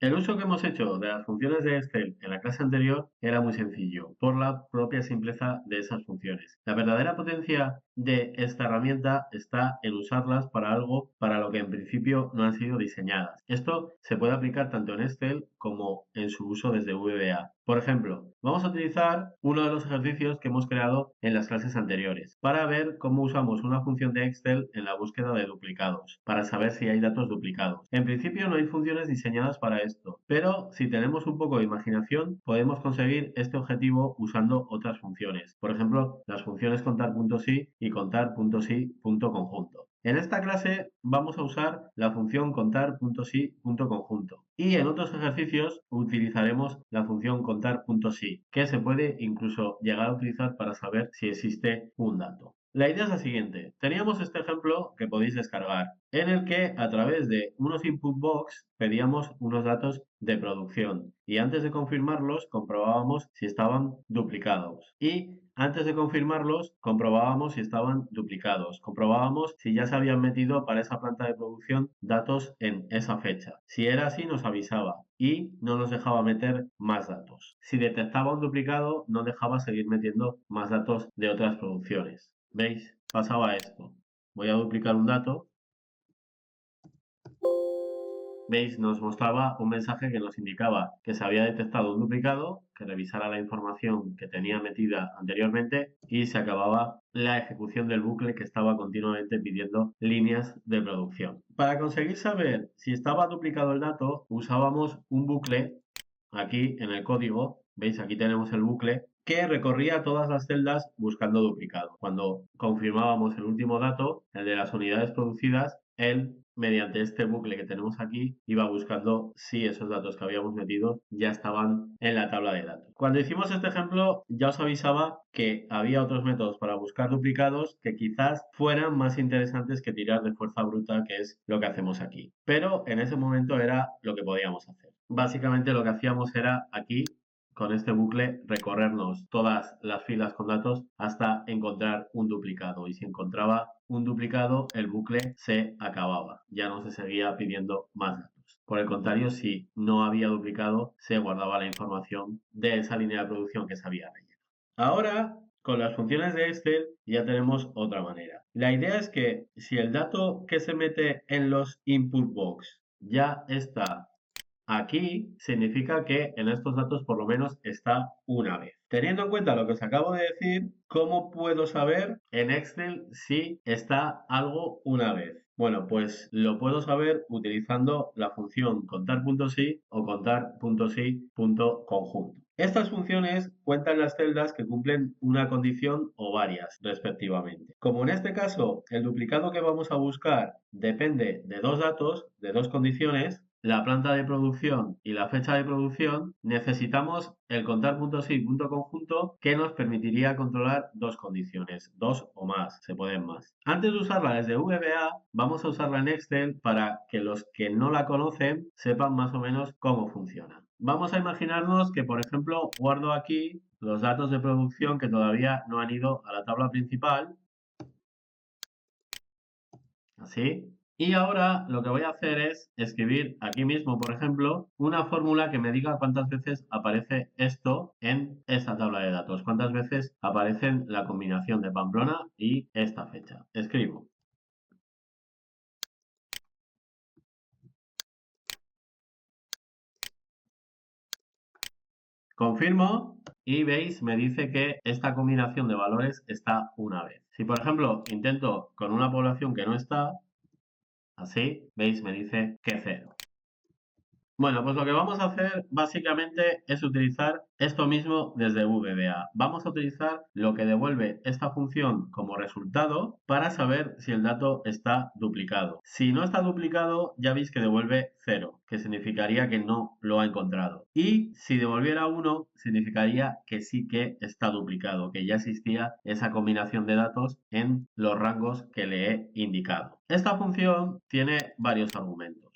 El uso que hemos hecho de las funciones de Excel en la clase anterior era muy sencillo, por la propia simpleza de esas funciones. La verdadera potencia de esta herramienta está en usarlas para algo para lo que en principio no han sido diseñadas. Esto se puede aplicar tanto en Excel como en su uso desde VBA. Por ejemplo, vamos a utilizar uno de los ejercicios que hemos creado en las clases anteriores para ver cómo usamos una función de Excel en la búsqueda de duplicados, para saber si hay datos duplicados. En principio no hay funciones diseñadas para esto, pero si tenemos un poco de imaginación podemos conseguir este objetivo usando otras funciones. Por ejemplo, las funciones contar.si y contar.si.conjunto. En esta clase vamos a usar la función contar.si.conjunto y en otros ejercicios utilizaremos la función contar.si, que se puede incluso llegar a utilizar para saber si existe un dato. La idea es la siguiente. Teníamos este ejemplo que podéis descargar, en el que a través de unos input box pedíamos unos datos de producción y antes de confirmarlos comprobábamos si estaban duplicados. Y antes de confirmarlos, comprobábamos si estaban duplicados. Comprobábamos si ya se habían metido para esa planta de producción datos en esa fecha. Si era así, nos avisaba y no nos dejaba meter más datos. Si detectaba un duplicado, no dejaba seguir metiendo más datos de otras producciones. ¿Veis? Pasaba esto. Voy a duplicar un dato. ¿Veis? Nos mostraba un mensaje que nos indicaba que se había detectado un duplicado, que revisara la información que tenía metida anteriormente y se acababa la ejecución del bucle que estaba continuamente pidiendo líneas de producción. Para conseguir saber si estaba duplicado el dato, usábamos un bucle aquí en el código. ¿Veis? Aquí tenemos el bucle que recorría todas las celdas buscando duplicado. Cuando confirmábamos el último dato, el de las unidades producidas, él, mediante este bucle que tenemos aquí, iba buscando si esos datos que habíamos metido ya estaban en la tabla de datos. Cuando hicimos este ejemplo, ya os avisaba que había otros métodos para buscar duplicados que quizás fueran más interesantes que tirar de fuerza bruta, que es lo que hacemos aquí. Pero en ese momento era lo que podíamos hacer. Básicamente lo que hacíamos era aquí con este bucle recorrernos todas las filas con datos hasta encontrar un duplicado y si encontraba un duplicado el bucle se acababa, ya no se seguía pidiendo más datos. Por el contrario, si no había duplicado se guardaba la información de esa línea de producción que se había relleno. Ahora con las funciones de Excel ya tenemos otra manera. La idea es que si el dato que se mete en los input box ya está aquí, significa que en estos datos por lo menos está una vez. Teniendo en cuenta lo que os acabo de decir, ¿cómo puedo saber en Excel si está algo una vez? Bueno, pues lo puedo saber utilizando la función contar.si o contar.si.conjunto. Estas funciones cuentan las celdas que cumplen una condición o varias, respectivamente. Como en este caso el duplicado que vamos a buscar depende de dos datos, de dos condiciones, la planta de producción y la fecha de producción, necesitamos el contar.si.conjunto que nos permitiría controlar dos condiciones, dos o más, se pueden más. Antes de usarla desde VBA, vamos a usarla en Excel para que los que no la conocen sepan más o menos cómo funciona. Vamos a imaginarnos que, por ejemplo, guardo aquí los datos de producción que todavía no han ido a la tabla principal, así. Y ahora lo que voy a hacer es escribir aquí mismo, por ejemplo, una fórmula que me diga cuántas veces aparece esto en esta tabla de datos, cuántas veces aparecen la combinación de Pamplona y esta fecha. Escribo. Confirmo y veis, me dice que esta combinación de valores está una vez. Si, por ejemplo, intento con una población que no está, así, veis, me dice que 0. Bueno, pues lo que vamos a hacer básicamente es utilizar esto mismo desde VBA. Vamos a utilizar lo que devuelve esta función como resultado para saber si el dato está duplicado. Si no está duplicado, ya veis que devuelve 0, que significaría que no lo ha encontrado. Y si devolviera 1, significaría que sí que está duplicado, que ya existía esa combinación de datos en los rangos que le he indicado. Esta función tiene varios argumentos.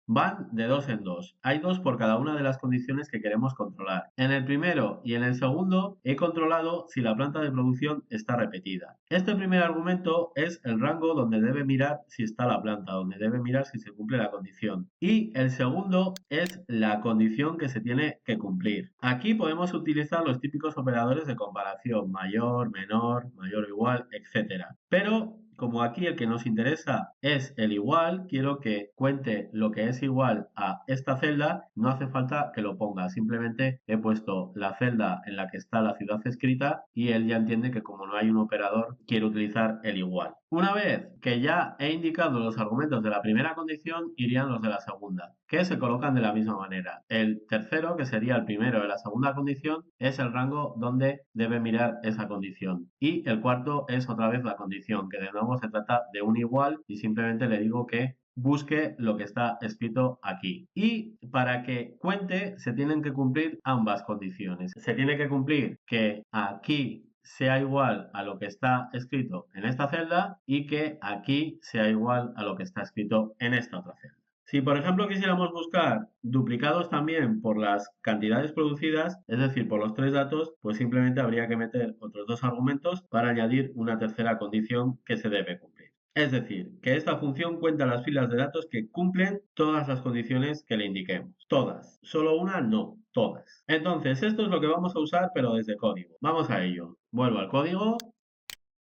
van de dos en dos. Hay dos por cada una de las condiciones que queremos controlar. En el primero y en el segundo he controlado si la planta de producción está repetida. Este primer argumento es el rango donde debe mirar si está la planta, donde debe mirar si se cumple la condición. Y el segundo es la condición que se tiene que cumplir. Aquí podemos utilizar los típicos operadores de comparación, mayor, menor, mayor o igual, etcétera. Pero como aquí el que nos interesa es el igual, quiero que cuente lo que es igual a esta celda, no hace falta que lo ponga, simplemente he puesto la celda en la que está la ciudad escrita y él ya entiende que como no hay un operador, quiero utilizar el igual. Una vez que ya he indicado los argumentos de la primera condición, irían los de la segunda, que se colocan de la misma manera. El tercero, que sería el primero de la segunda condición, es el rango donde debe mirar esa condición. Y el cuarto es otra vez la condición, que de nuevo se trata de un igual y simplemente le digo que busque lo que está escrito aquí. Y para que cuente se tienen que cumplir ambas condiciones. Se tiene que cumplir que aquí sea igual a lo que está escrito en esta celda y que aquí sea igual a lo que está escrito en esta otra celda. Si, por ejemplo, quisiéramos buscar duplicados también por las cantidades producidas, es decir, por los tres datos, pues simplemente habría que meter otros dos argumentos para añadir una tercera condición que se debe cumplir. Es decir, que esta función cuenta las filas de datos que cumplen todas las condiciones que le indiquemos. Todas. Solo una no. Todas. Entonces, esto es lo que vamos a usar, pero desde código. Vamos a ello. Vuelvo al código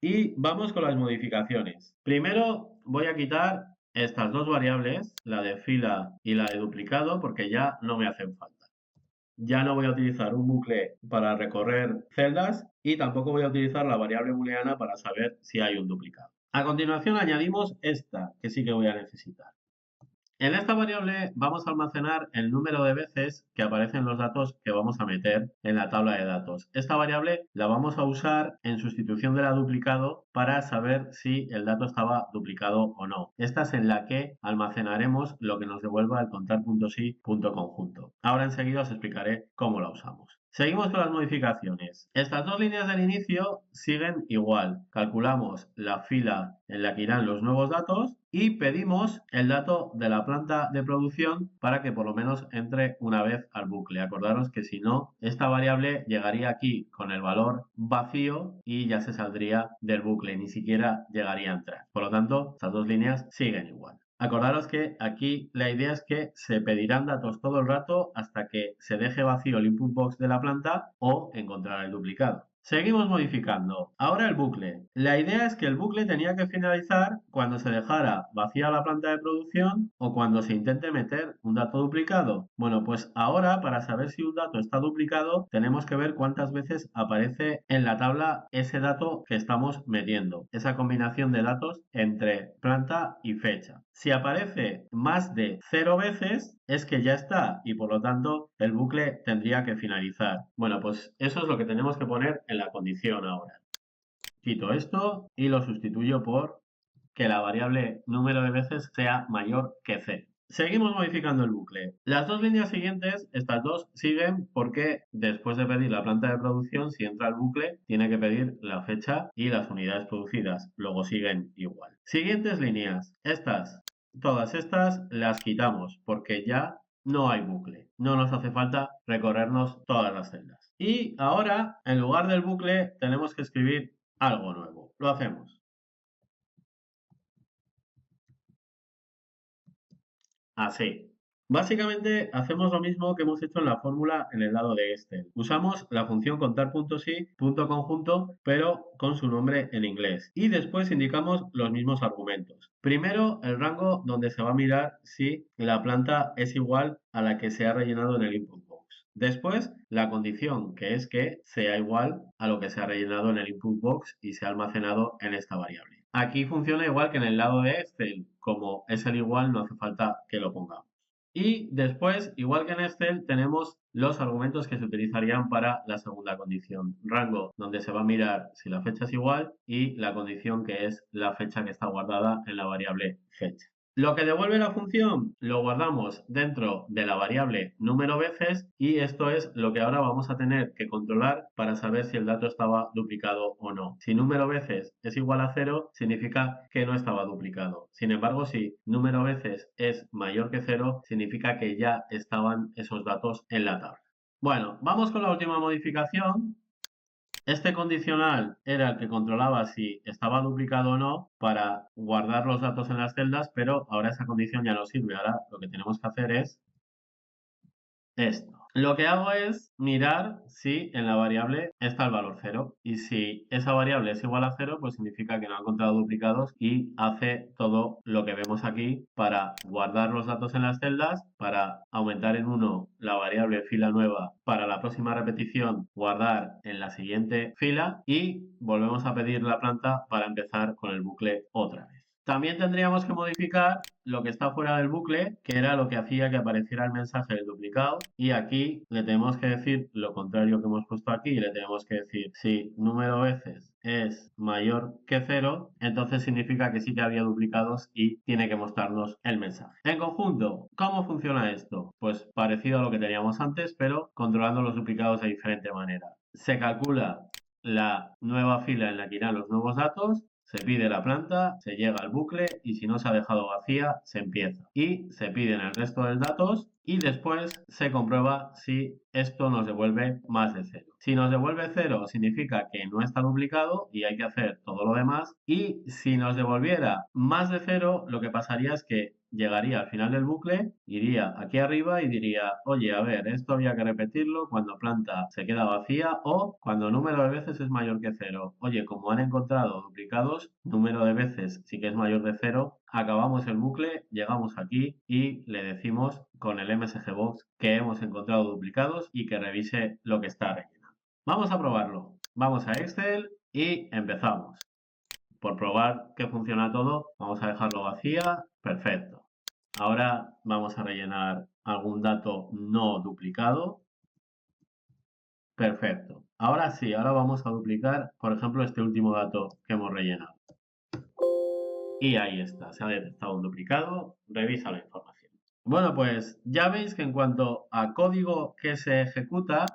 y vamos con las modificaciones. Primero voy a quitar estas dos variables, la de fila y la de duplicado, porque ya no me hacen falta. Ya no voy a utilizar un bucle para recorrer celdas y tampoco voy a utilizar la variable booleana para saber si hay un duplicado. A continuación añadimos esta, que sí que voy a necesitar. En esta variable vamos a almacenar el número de veces que aparecen los datos que vamos a meter en la tabla de datos. Esta variable la vamos a usar en sustitución de la duplicado para saber si el dato estaba duplicado o no. Esta es en la que almacenaremos lo que nos devuelva el contar.si.conjunto. Ahora enseguida os explicaré cómo la usamos. Seguimos con las modificaciones. Estas dos líneas del inicio siguen igual. Calculamos la fila en la que irán los nuevos datos y pedimos el dato de la planta de producción para que por lo menos entre una vez al bucle. Acordaros que si no, esta variable llegaría aquí con el valor vacío y ya se saldría del bucle, ni siquiera llegaría a entrar. Por lo tanto, estas dos líneas siguen igual. Acordaros que aquí la idea es que se pedirán datos todo el rato hasta que se deje vacío el input box de la planta o encontrar el duplicado. Seguimos modificando. Ahora el bucle. La idea es que el bucle tenía que finalizar cuando se dejara vacía la planta de producción o cuando se intente meter un dato duplicado. Bueno, pues ahora para saber si un dato está duplicado tenemos que ver cuántas veces aparece en la tabla ese dato que estamos metiendo. Esa combinación de datos entre planta y fecha. Si aparece más de 0 veces es que ya está y por lo tanto el bucle tendría que finalizar. Bueno, pues eso es lo que tenemos que poner en la condición ahora. Quito esto y lo sustituyo por que la variable número de veces sea mayor que c. Seguimos modificando el bucle. Las dos líneas siguientes, estas dos siguen porque después de pedir la planta de producción, si entra el bucle, tiene que pedir la fecha y las unidades producidas. Luego siguen igual. Siguientes líneas. Todas estas las quitamos porque ya no hay bucle. No nos hace falta recorrernos todas las celdas. Y ahora, en lugar del bucle, tenemos que escribir algo nuevo. Lo hacemos. Así. Básicamente hacemos lo mismo que hemos hecho en la fórmula en el lado de Excel. Usamos la función contar.si.conjunto, pero con su nombre en inglés. Y después indicamos los mismos argumentos. Primero, el rango donde se va a mirar si la planta es igual a la que se ha rellenado en el input box. Después, la condición, que es que sea igual a lo que se ha rellenado en el input box y se ha almacenado en esta variable. Aquí funciona igual que en el lado de Excel. Como es el igual, no hace falta que lo pongamos. Y después, igual que en Excel, tenemos los argumentos que se utilizarían para la segunda condición. Rango, donde se va a mirar si la fecha es igual, y la condición que es la fecha que está guardada en la variable fecha. Lo que devuelve la función lo guardamos dentro de la variable número veces y esto es lo que ahora vamos a tener que controlar para saber si el dato estaba duplicado o no. Si número veces es igual a 0, significa que no estaba duplicado. Sin embargo, si número veces es mayor que 0, significa que ya estaban esos datos en la tabla. Bueno, vamos con la última modificación. Este condicional era el que controlaba si estaba duplicado o no para guardar los datos en las celdas, pero ahora esa condición ya no sirve. Ahora lo que tenemos que hacer es esto. Lo que hago es mirar si en la variable está el valor 0 y si esa variable es igual a 0, pues significa que no ha encontrado duplicados y hace todo lo que vemos aquí para guardar los datos en las celdas, para aumentar en 1 la variable fila nueva, para la próxima repetición guardar en la siguiente fila y volvemos a pedir la planta para empezar con el bucle otra vez. También tendríamos que modificar lo que está fuera del bucle, que era lo que hacía que apareciera el mensaje del duplicado. Y aquí le tenemos que decir lo contrario que hemos puesto aquí. Le tenemos que decir si número veces es mayor que 0, entonces significa que sí que había duplicados y tiene que mostrarnos el mensaje. En conjunto, ¿cómo funciona esto? Pues parecido a lo que teníamos antes, pero controlando los duplicados de diferente manera. Se calcula la nueva fila en la que irán los nuevos datos, se pide la planta, se llega al bucle y si no se ha dejado vacía, se empieza. Y se piden el resto de datos y después se comprueba si esto nos devuelve más de 0. Si nos devuelve 0 significa que no está duplicado y hay que hacer todo lo demás. Y si nos devolviera más de 0, lo que pasaría es que llegaría al final del bucle, iría aquí arriba y diría, oye, a ver, esto había que repetirlo cuando planta se queda vacía o cuando número de veces es mayor que 0. Oye, como han encontrado duplicados, número de veces sí que es mayor de 0, acabamos el bucle, llegamos aquí y le decimos con el MSGBox que hemos encontrado duplicados y que revise lo que está rellenando. Vamos a probarlo. Vamos a Excel y empezamos. Por probar que funciona todo, vamos a dejarlo vacía. Perfecto. Ahora vamos a rellenar algún dato no duplicado. Perfecto. Ahora sí, ahora vamos a duplicar, por ejemplo, este último dato que hemos rellenado. Y ahí está, se ha detectado un duplicado. Revisa la información. Bueno, pues ya veis que en cuanto a código que se ejecuta,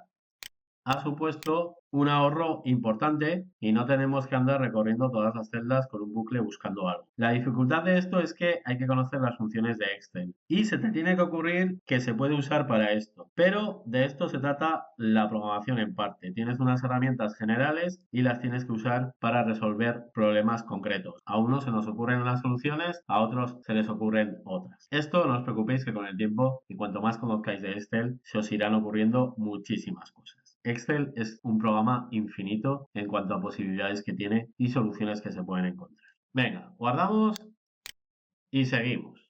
ha supuesto un ahorro importante y no tenemos que andar recorriendo todas las celdas con un bucle buscando algo. La dificultad de esto es que hay que conocer las funciones de Excel y se te tiene que ocurrir que se puede usar para esto, pero de esto se trata la programación en parte. Tienes unas herramientas generales y las tienes que usar para resolver problemas concretos. A unos se nos ocurren unas soluciones, a otros se les ocurren otras. Esto no os preocupéis que con el tiempo y cuanto más conozcáis de Excel, se os irán ocurriendo muchísimas cosas. Excel es un programa infinito en cuanto a posibilidades que tiene y soluciones que se pueden encontrar. Venga, guardamos y seguimos.